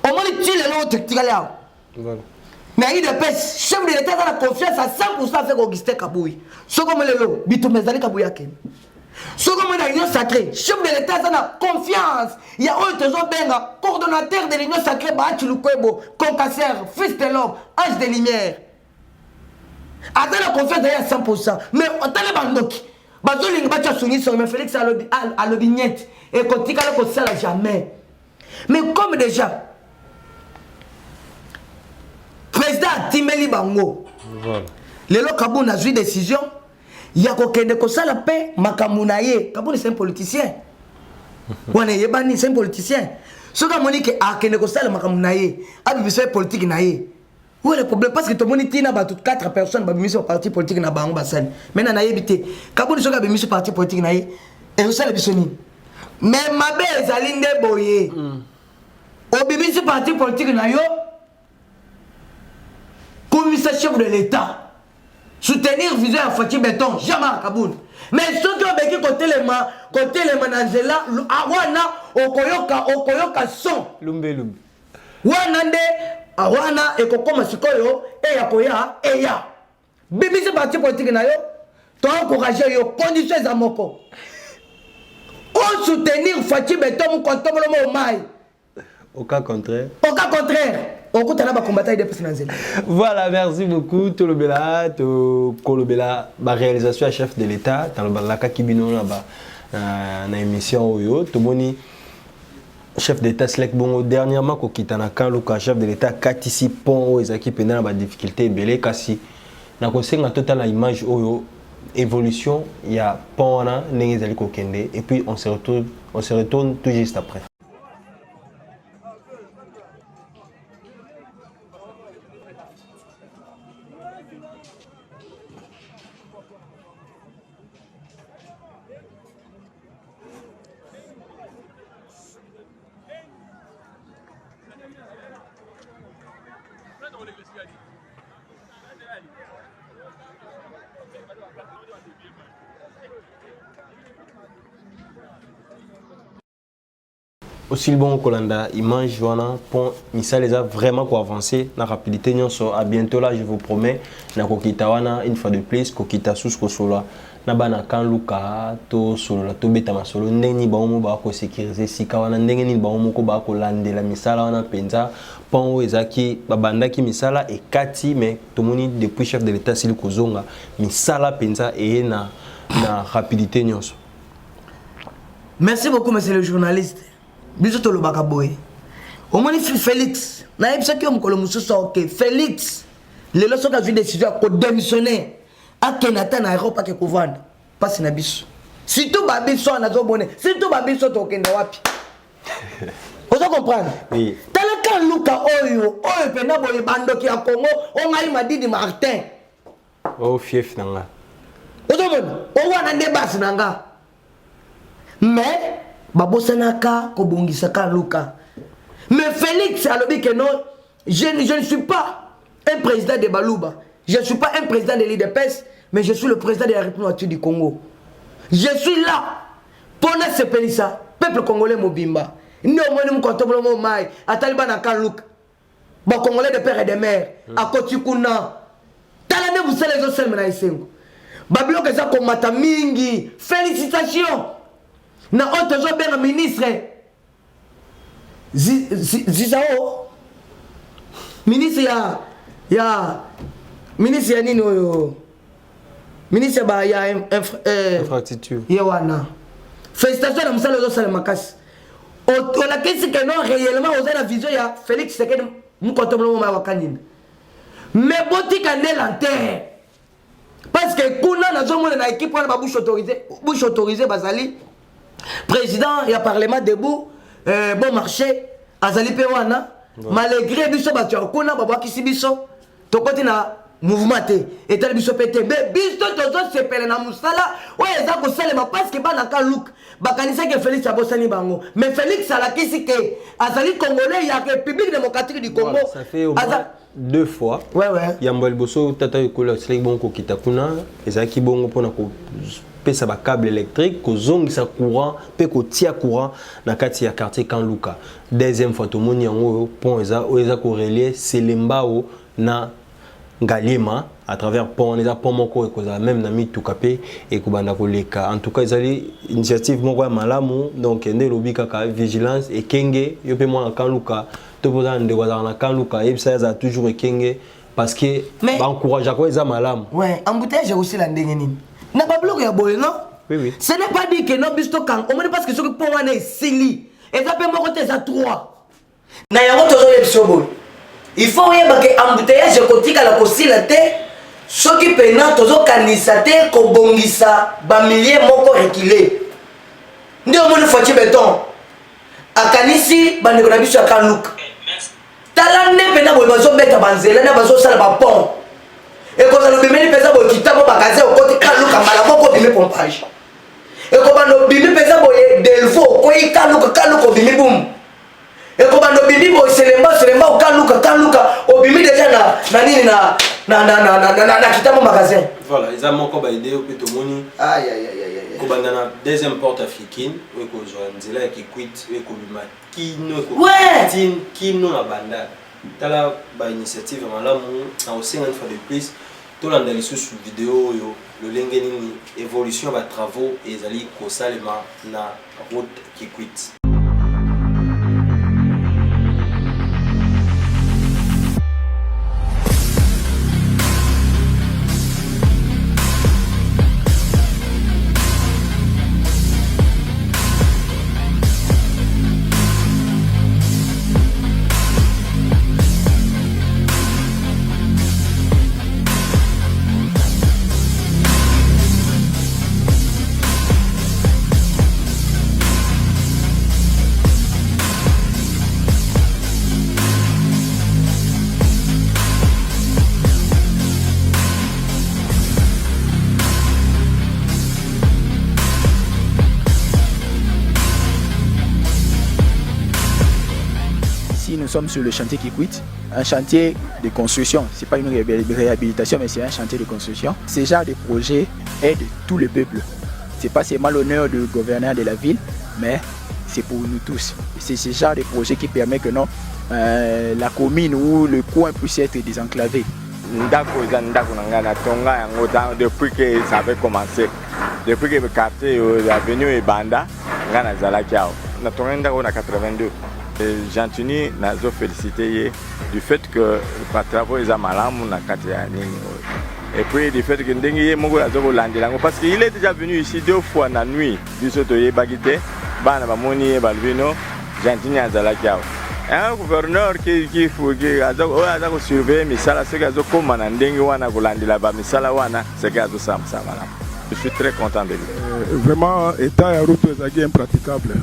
Au moins ti le l'autre tikala. Voilà. Mais il de pêche chef de l'État a la confiance à 100% avec Augustin Kabouy. Ce comme le lo bitu mezali Kabouy aken. Ce comme la l'Union sacrée, chef de l'État a la confiance. Il y a autre benga coordonnateur de l'Union sacrée Bachulukwebo, Concasser, fils de l'homme, ange de lumière. A la confiance à 100%. Mais on t'a les bandoki. Bazoling bacha souni sur mais Félix à l'obignette et qu'on tika le conseil jamais. Mais comme déjà président Timeli Bango. Voilà. Le lo Kabound a pris décision. Il y a quelqu'un qui a la paix, Makamunaye. Kabound c'est un politicien. Wane Yebani c'est un politicien. Ce que Monique a quelqu'un qui a la Makamunaye. A besoin politique naye. Où est le problème? Parce que tout le monde dit que 4 personnes qui ont mis sur parti politique na bango basan. Maintenant na yebité. Kabound soka be mis sur parti politique naye. Et vous savez bisoni. Mais ma belle ezali nde boye. Au bimi sur parti politique na yo. Commissaire chef de l'État. Soutenir vision à Fati Béton, jamais à Kabound. Mais ceux qui ont vécu côté les managers awana okoyoka son. Lumbe. Wanande awana ekokoma sikoyo eya eya. Bibi c'est parti politique na yo. To encourager yo conditions za moko. O soutenir Fati Béton contre le mai. Au cas contraire. Voilà, merci beaucoup. Tolobela, la réalisation à chef de l'État, dans le cas qui bino dans l'émission Oyo, Tomoni, chef d'État Slek Bongo, dernièrement, quand le chef de l'État, Katisi Pon, ils équipent dans la difficulté, Belé, Kassi, na conseil en total la image Oyo, évolution, il y a Pon, Nengezali Kokende, et puis on se retourne tout juste après. Aussi le bon Kolanda, image voilà pour ça les a vraiment quoi avancer la rapidité à bientôt là je vous promets na kokita wana une fois de plus kokita sous kosola na bana kan luka to solo la to beta masolo ndeni ba mo ba ko sécuriser sika wana ndenge ni ba mo ko ba ko landela misala wana penza pon ezaki babanda ki misala e kati mais tomoni depuis chef de l'état sili kozonga misala penza e na rapidité nyonso. Merci beaucoup monsieur le journaliste. Biso to lo bakaboy. Au moins Félix, na yebisa ki omkolo mususu OK Félix le loso ka décision ko démissionner. Akenata na Europe ke kovanda passe na biso surtout babiso na zo bonne surtout babiso to kende wapi vous comprendre oui tala kan luka oyo pena boye bandoki ya Congo o ngai Madidi Martin o fief nanga vous comprendre o wana nde basi nanga mais babosanaka ko bongisa kan luka mais Félix alobi que non je ne suis pas un président de Baluba. Je ne suis pas un président de l'IDPS, mais je suis le président de la République du Congo. Je suis là pour ce pays, ça. Peuple congolais mobimba. Nous sommes contemporains mai, à Taliban à Kalouk. Bon Congolais de père et de mère, à Kotikuna. Talane vous savez les autres seuls maintenant. Babylon que ça combat mingi. Félicitations. Na autre jour bien ministre. Zizao. Ministre ya ministre ya nini oyo ministre ba ya infrastructure ya wana félicitations na musala zo sala makasi on a qu'est-ce que non réellement on a la vision ya Félix Tshisekedi mukotomlo ma wakanina mais botika ne l'enterre parce que kuna na zo mona na équipe wana ba bouche autorisée bazali président ya parlement debout bon marché azali pe wana malgré biso batyo kuna baba kisibiso tokoti na mouvement te etali biso pété mais biso tozo sepele na musala oyo eza ko salema parce que bana ka look bakanisa que Félix abosani bango mais Félix alakisi que azali congolais ya République démocratique du Congo ça fait au moins 2 fois ouais yambol boso tata yikola selek bongo kitakuna ezaki bongo pona ko pesa ba câble électrique ko zongisa courant pe ko tia courant na kati ya quartier Kanluka deuxième fois to moni yango pont eza ko relier Selembao na Ngaliema à travers pont eza pont moko e koza même na mituka pe e ko banda ko leka en tout cas ezali initiative moko ya malamu donc ende lobika ka vigilance et kenge yo pe mo Kanluka to poza ndeko na Kanluka et ça za toujours kenge parce que ba encourage ko eza malamu ouais embouteillage aussi la ndenge nini na ba bloc ya boye non oui ce n'est pas dit que non bisto kan au moins parce que ce que pour wana sili et ça peut mo côté ça 3 na yango tozo yebso boye il faut yeba que embouteillage kotika la kosila te soki pena tozo kanisa te ko bongisa ba milliers moko reculer ndio mo faut béton akanisi bandeko na biso akanuka tala ne pena boye bazo beta banzela na bazo sala ba pont et quand on bimeli pesa bo kitabo bakaze okoti kaluka mala moko bimi pompage et quand on bimi pesa bo delvo ko kaluka bimi boum et quand on bimi bo selemba kaluka obimi déjà na nini na kitabo magasin voilà ils ont moko ba idée au plutôt moni aïe ko banda na deuxième porte africaine ou ko joanzela qui quitte ou ko bima kino na banda tala ba initiative malamu na aussi une fois de plus tout l'an d'aller sur vidéo yo le lengeni évolution ba travaux et ezali ko salema na route qui quitte. Nous sommes sur le chantier qui quitte, un chantier de construction. Ce n'est pas une réhabilitation, mais c'est un chantier de construction. Ce genre de projet aide tout le peuple. Ce n'est pas seulement l'honneur du gouverneur de la ville, mais c'est pour nous tous. C'est ce genre de projet qui permet que la commune ou le coin puisse être désenclavé. Depuis que ça avait commencé, depuis que le quartier est venu et Banda, on a Zalakiao. On a tourné en 82. Gentini n'a pas félicité du fait que le travail est malade, on a et puis du fait que parce qu'il est déjà venu ici 2 fois la nuit, du Sotoye Bagité, Bana Bamoni et Balvino, Gentini à Zalakiao. Un gouverneur qui a surveillé Misala, c'est que comme on a là-bas, Misala Wana, c'est que je suis très content de lui. Vraiment, l'état et la route est impraticable.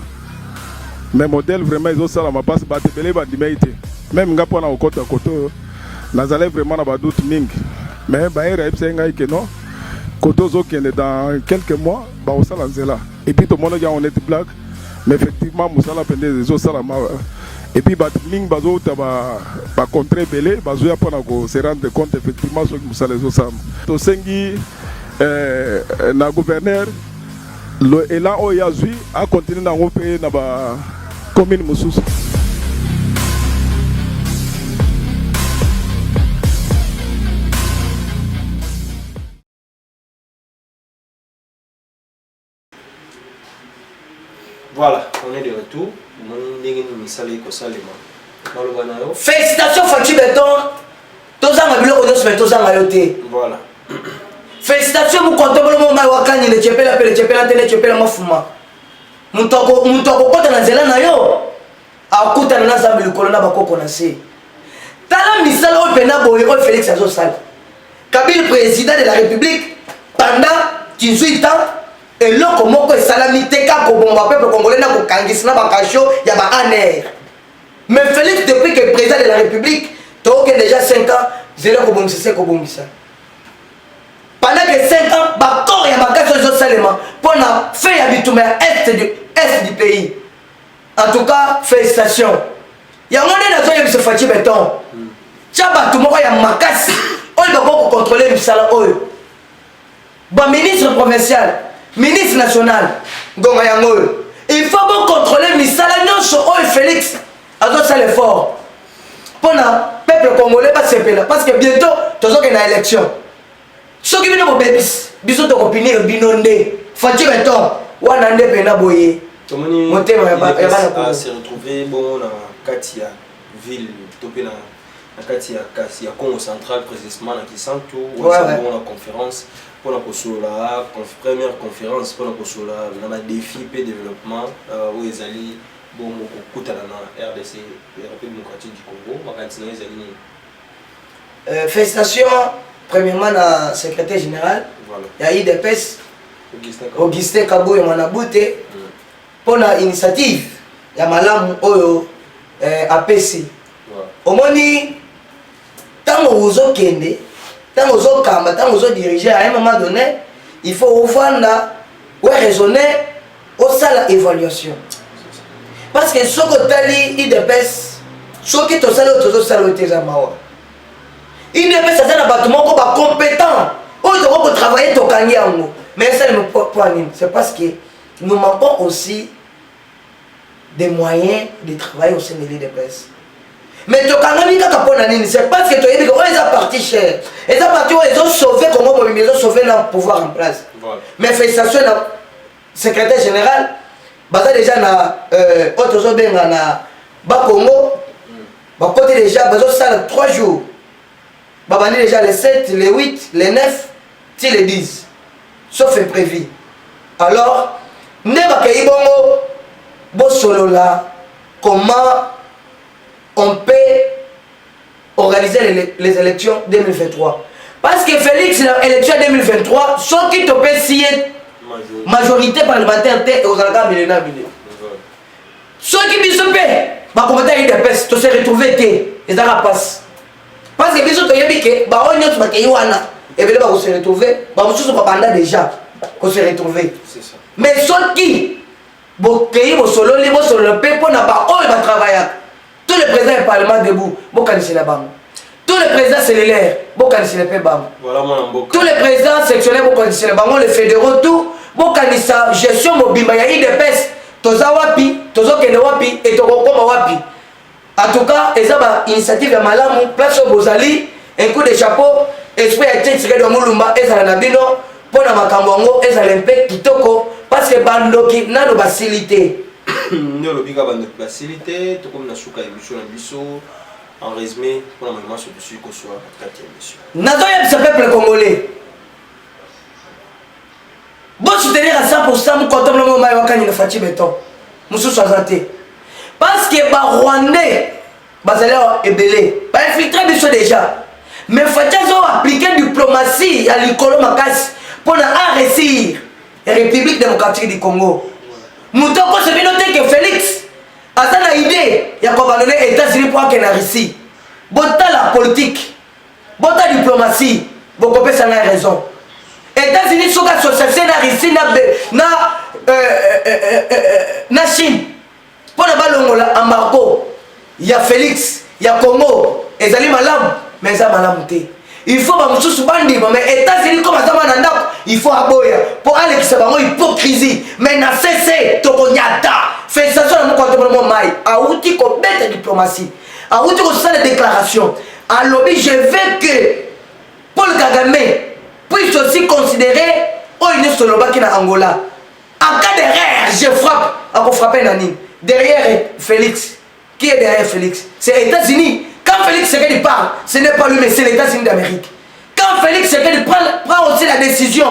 Mais modèle vraiment, ils ont ça, ma passe, même quand on a au côté à côté, nous allons vraiment avoir doute ming. Mais que non, dans quelques mois, et puis tout le monde a une blague, mais effectivement, nous allons prendre des autres. Et puis, ming bazo ba contrer belé, bazo ya pona ko se rendre compte effectivement ce que nous allons faire. To sengi na gouverneur le élan o yazui a continué dans le pays na ba commune Moussous. Voilà, on est de retour. Félicitations Fatou Béton. Voilà. Félicitations mon compte le moment wakani le chepela pele chepela tele chepela mafuma. Mutoko kota na zela na yo. Akuta na nzambe likolo na bakoko na se. Tala misala o pena boye o Félix Azosala. Kabila président de la République pendant 18 ans et loko moko salamité ka ko bomba peuple congolais na ko kangisi na bakasho ya ba aner. Mais Félix depuis que président de la République to déjà 5 ans zela ko bomisa ko bomisa. Pendant que 5 ans, ba corps ya bakaso zo salema pour na faire habitume est du pays. En tout cas, félicitations. Ya ngone na zo yebise Fatou Béton. Chaba tout moko ya makasi. On doit pas contrôler le salaire. Ba ministre provincial, ministre national, Gonga Yango. Il faut pas contrôler le salaire non sur Félix. Azo sale fort. Pour na peuple congolais pas se pela parce que bientôt tozo que na élection. Ce qui vient de bébis, bisous de opinion binondé. Fatou Béton, wana nde pena boye. Motema ya se retrouver bon na Katia ville topé na Katia Congo central précisément na Kisantu ou ça bon la conférence pour la Kosola, première conférence pour la Kosola, na défi pe développement où ezali bon kokutana na RDC, République démocratique du Congo, makantina ezali. Félicitations premièrement na secrétaire général. Voilà. Il y a IDPS Augustin Kabou et Manabouté pour la initiative. Il y a Malam Oyo APC. Omoni tant aux autres kende, tant aux autres kamba, tant aux autres diriger à un moment donné, il faut revoir là ou raisonner au salle évaluation. Parce que ce que tali IDPS, ce qui te sale aux autres salles tes amawa. IDPS c'est un bâtiment qu'on va compétent. On doit travailler au Kanyango. Mais ça ne me porte pas. C'est parce que nous manquons aussi des moyens de travailler au sein de l'IDPS. Mais tu c'est parce que tu as dit qu'ils ont parti cher. Ils ont parti, ils ont sauvé comment ils ont sauvé leur pouvoir en place. Voilà. Mais félicitations à secrétaire général, déjà na autres benga na Bakongo, côté déjà ça 3 jours. Babani déjà les 7, les 8, les 9, les 10. Sauf imprévu. Alors, ne pas qu'il comment on peut organiser les élections 2023. Parce que Félix, l'élection 2023, ceux qui te peut signer majorité parlementaire et aux algades millénaires. Ceux qui disent que ma commentaire est de peste, tu se retrouver et ça passe. Parce que les autres, ils disent que et bien, on se retrouver, on se déjà, on se retrouver. Mais ceux qui, solo, le peuple n'a pas travailler. Tous les présidents du Parlement debout, vous connaissez la banque. Tous les présidents cellulaires, vous connaissez les banques. Tous les présidents sexuels, vous connaissez les banques. Les fédéraux, tout, vous connaissez la gestion mobile. Il y a des pèses, toza wapi, toza kene wapi, et tokokoma wapi. En tout cas, il y a une initiative de Malamou, place au Bozali, un coup de chapeau, esprit a été tiré de Moulumba et Zanabino pour na makambo ezala mpe kitoko parce que bandoki nano facilité nde olobika bandoki facilité tokomi na suka émission na biso en résumé pour la moment sur dessus qu'on soit quatrième émission nazoyebisa peuple congolais bon soutenir à 100% mon compte mon mai wakani na Fati Beton mususu azate parce que ba rwandais bazalé ebelé ba infiltrer biso déjà mais Fati zo appliquer diplomatie ya likolo makasi pour na réussir la République démocratique du Congo mutoko se binote que Félix asa na idée ya kobandonner États-Unis pour que na Russie bota la politique bota diplomatie boko pesa na raison États-Unis sont associés na Russie na Chine pour na balongola embargo ya Félix ya Congo ezali malamu mais ça malamu te il faut ba mususu bandi mais États-Unis comme ça mananda il faut aboya pour aller qui ça hypocrisie mais na cessé tokonyata fait ça sur mon compte mon mai a outil ko bête diplomatie a outil ko ça des déclarations à lobby je veux que Paul Kagame puisse aussi considérer Oine Solobaki na Angola en cas d'erreur je frappe à frapper Nani derrière Félix qui est derrière Félix c'est les États-Unis. Quand Félix Tshisekedi parle, ce n'est pas lui, mais c'est les États-Unis d'Amérique. Quand Félix Tshisekedi prend aussi la décision,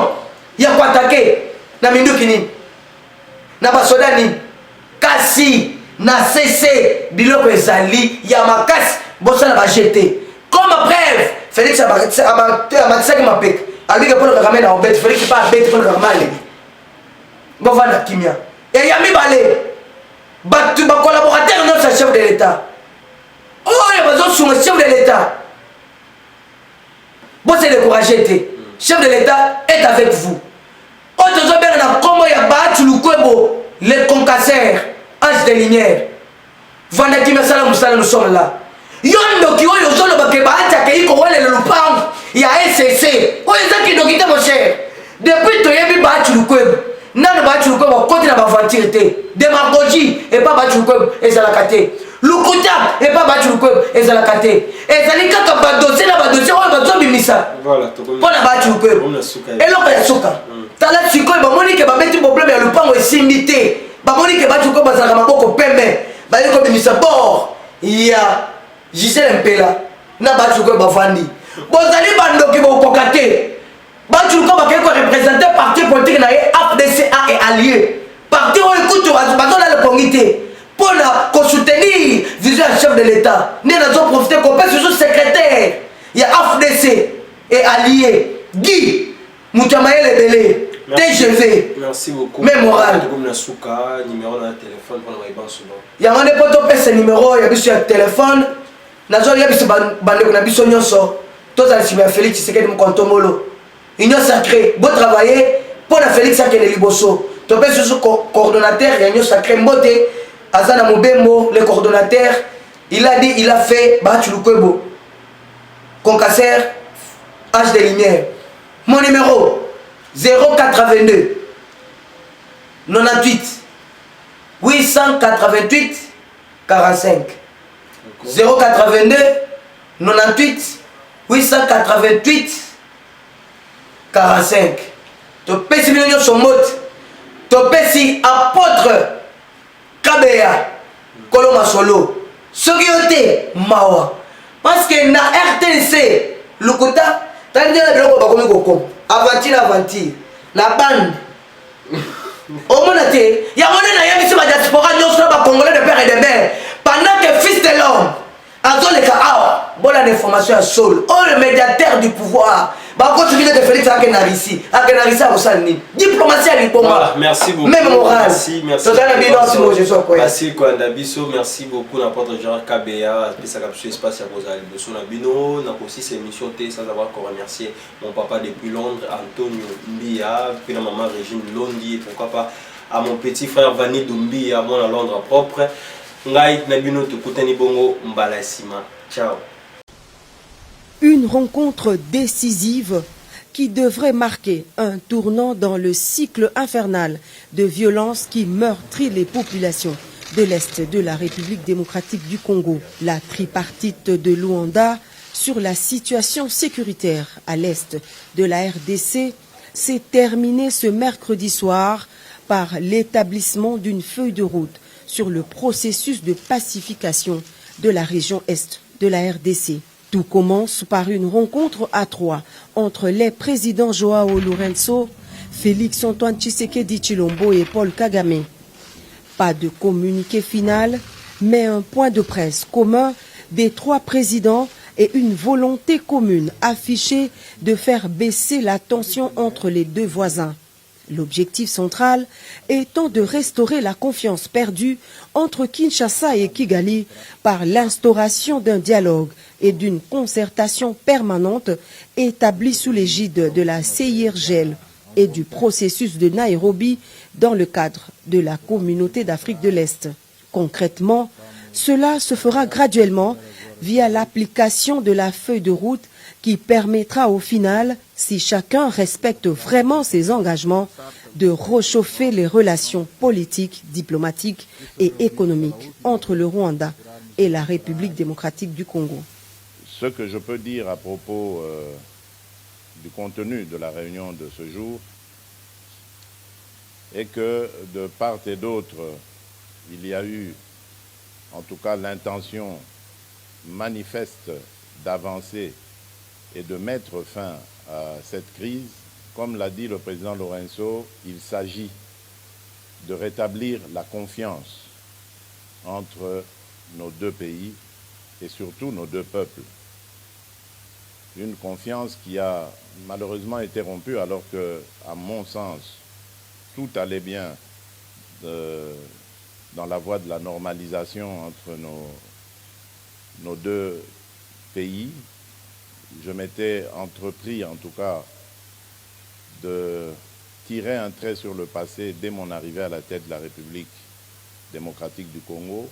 il y a quoi attaquer na Mindukini, na Basodani, Kassi, na cessé, Biloko Ezali, Yamakas, Bossa va jeter. Comme bref, Félix a matisé ma pète. A lui que pour le ramener en bête, Félix n'est pas bête pour le ramener. Bon, voilà, Kimia. Et Yami Balé, collaborateur, notre chef de l'État. Oh, il y a besoin de chef de l'État. Bon, c'est découragé. Chef de l'État est avec vous. Oh, tu as bien comment il y a battu le Kwebo, les concasseurs, ange de lumière. Vendaki Masala Moussala, nous sommes là. Yondo qui est au sol de Bakeba, qui est le Lupang, il y a SCC. Oh, il y a qui mon cher. Depuis que tu as battu le Kwebo, non, battu le Kwebo, continue à m'aventurer. Démagogie, et pas battu le Kwebo, et ça l'a caté. Lukuta et pas battu le peuple et ça l'a caté et ça dit quand ba dossier na ba dossier on va bimisa voilà pour na battu le peuple et l'autre ya soka tala siko ba moni ke ba metti problème ya lupango esimité ba moni ke battu ko ba za maboko pembe ba yiko bimisa bord ya Gisèle Mpela na battu ko ba vandi bozali bandoki ba kokate battu ko ba ko représenter parti politique na FDCA et allié parti on écoute ba dans le congité pour soutenir vision chef de l'État. Nous avons profité qu'on peut sur secrétaire. Il y a AFDC et allié. Guy Moutamaël Ebele. TGV. Merci beaucoup. Mémoral. Numéro dans le téléphone pour le banc souvent. Il y a un peu de ce numéro, il y a sur le téléphone. Il y a sur bande de biso nyonso. Tous les Sylvain Félix Tshisekedi Mkontomolo. Union sacrée. Bon travailler pour la Félix Akene Liboso. Tu peux sur coordonnateur, il y a Union sacrée Mbote. Azana Mobembo, le coordonnateur, il a dit, il a fait Battu Lukwebo, Concasseur, H de lumière. Mon numéro 082 98 888 45 082 98 888 45. Tu peux si son mot, tu peux si apôtre Kabea Koloma Solo Sogiote Mawa parce que na RTC Lukuta t'as dit la biloko bakomi koko aventure la bande au monate ya mona na yebisi ba diaspora nyonso ba congolais de père et de mère pendant que fils de l'homme azoleka awa bona l'information à Sol le médiateur du pouvoir ba continuer de Félix Akenarisi à Osalni diplomatie à l'Iboma. Merci beaucoup. Même moral. Merci. Merci Kwandabiso, merci beaucoup n'importe Jean Kabea, ça capture espace à Bozali Bosso Nabino, n'a aussi ces émissions T sans avoir qu'à remercier mon papa depuis Londres, Antonio Mbia, puis la maman Régine Londi, et pourquoi pas à mon petit frère Vani Dumbi, à mon à Londres propre. Ngai Nabino Tukutani Bongo Mbalasima. Ciao. Une rencontre décisive qui devrait marquer un tournant dans le cycle infernal de violence qui meurtrit les populations de l'Est de la République démocratique du Congo. La tripartite de Luanda sur la situation sécuritaire à l'Est de la RDC, s'est terminée ce mercredi soir par l'établissement d'une feuille de route sur le processus de pacification de la région Est de la RDC. Tout commence par une rencontre à trois entre les présidents Joao Lourenço, Félix Antoine Tshisekedi Tshilombo et Paul Kagame. Pas de communiqué final, mais un point de presse commun des trois présidents et une volonté commune affichée de faire baisser la tension entre les deux voisins. L'objectif central étant de restaurer la confiance perdue entre Kinshasa et Kigali par l'instauration d'un dialogue et d'une concertation permanente établie sous l'égide de la CIRGL et du processus de Nairobi dans le cadre de la communauté d'Afrique de l'Est. Concrètement, cela se fera graduellement via l'application de la feuille de route qui permettra au final, si chacun respecte vraiment ses engagements, de réchauffer les relations politiques, diplomatiques et économiques entre le Rwanda et la République démocratique du Congo. Ce que je peux dire à propos du contenu de la réunion de ce jour est que de part et d'autre, il y a eu en tout cas l'intention manifeste d'avancer et de mettre fin à cette crise. Comme l'a dit le président Lourenço, il s'agit de rétablir la confiance entre nos deux pays et surtout nos deux peuples. Une confiance qui a malheureusement été rompue alors que, à mon sens, tout allait bien dans la voie de la normalisation entre nos deux pays. Je m'étais entrepris, en tout cas, de tirer un trait sur le passé dès mon arrivée à la tête de la République démocratique du Congo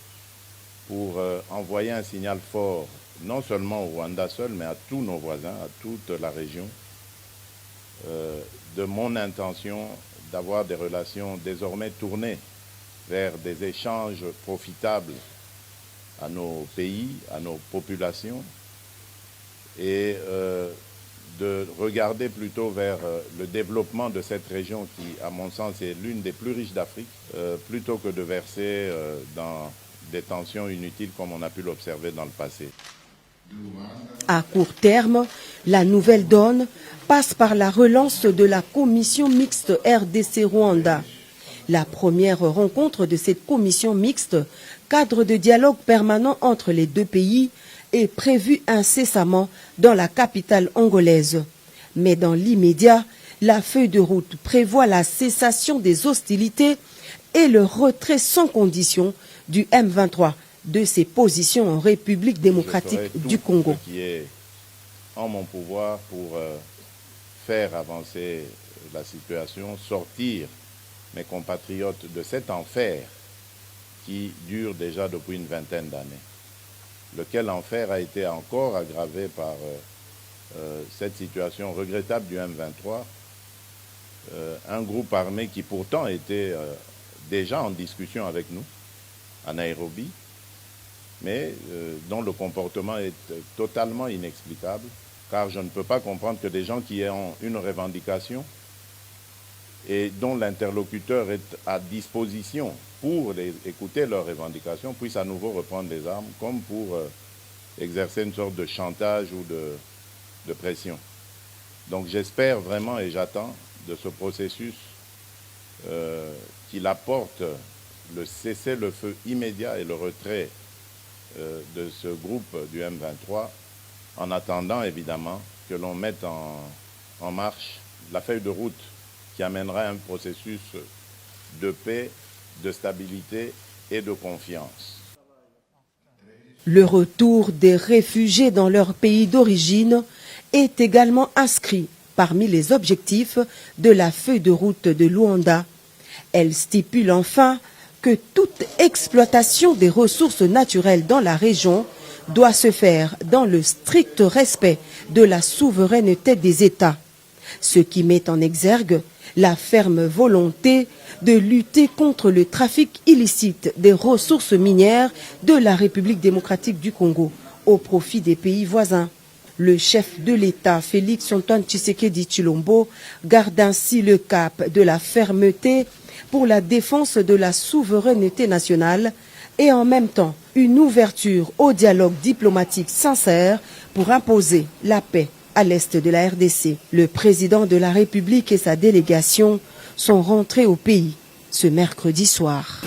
pour envoyer un signal fort, non seulement au Rwanda seul, mais à tous nos voisins, à toute la région, de mon intention d'avoir des relations désormais tournées vers des échanges profitables à nos pays, à nos populations, et de regarder plutôt vers le développement de cette région qui, à mon sens, est l'une des plus riches d'Afrique, plutôt que de verser dans des tensions inutiles comme on a pu l'observer dans le passé. À court terme, la nouvelle donne passe par la relance de la commission mixte RDC-Rwanda. La première rencontre de cette commission mixte, cadre de dialogue permanent entre les deux pays, est prévue incessamment dans la capitale angolaise. Mais dans l'immédiat, la feuille de route prévoit la cessation des hostilités et le retrait sans condition du M23 de ses positions en République démocratique du Congo. Ce qui est en mon pouvoir pour faire avancer la situation, sortir mes compatriotes de cet enfer qui dure déjà depuis une vingtaine d'années, lequel enfer a été encore aggravé par cette situation regrettable du M23, un groupe armé qui pourtant était déjà en discussion avec nous à Nairobi, mais dont le comportement est totalement inexplicable, car je ne peux pas comprendre que des gens qui ont une revendication et dont l'interlocuteur est à disposition pour écouter leurs revendications puissent à nouveau reprendre les armes, comme pour exercer une sorte de chantage ou de pression. Donc j'espère vraiment et j'attends de ce processus qu'il apporte le cessez-le-feu immédiat et le retrait de ce groupe du M23, en attendant évidemment que l'on mette en marche la feuille de route qui amènera un processus de paix, de stabilité et de confiance. Le retour des réfugiés dans leur pays d'origine est également inscrit parmi les objectifs de la feuille de route de Luanda. Elle stipule enfin que toute exploitation des ressources naturelles dans la région doit se faire dans le strict respect de la souveraineté des États, ce qui met en exergue la ferme volonté de lutter contre le trafic illicite des ressources minières de la République démocratique du Congo au profit des pays voisins. Le chef de l'État, Félix Antoine Tshisekedi Tshilombo, garde ainsi le cap de la fermeté pour la défense de la souveraineté nationale et en même temps une ouverture au dialogue diplomatique sincère pour imposer la paix à l'est de la RDC. Le président de la République et sa délégation sont rentrés au pays ce mercredi soir.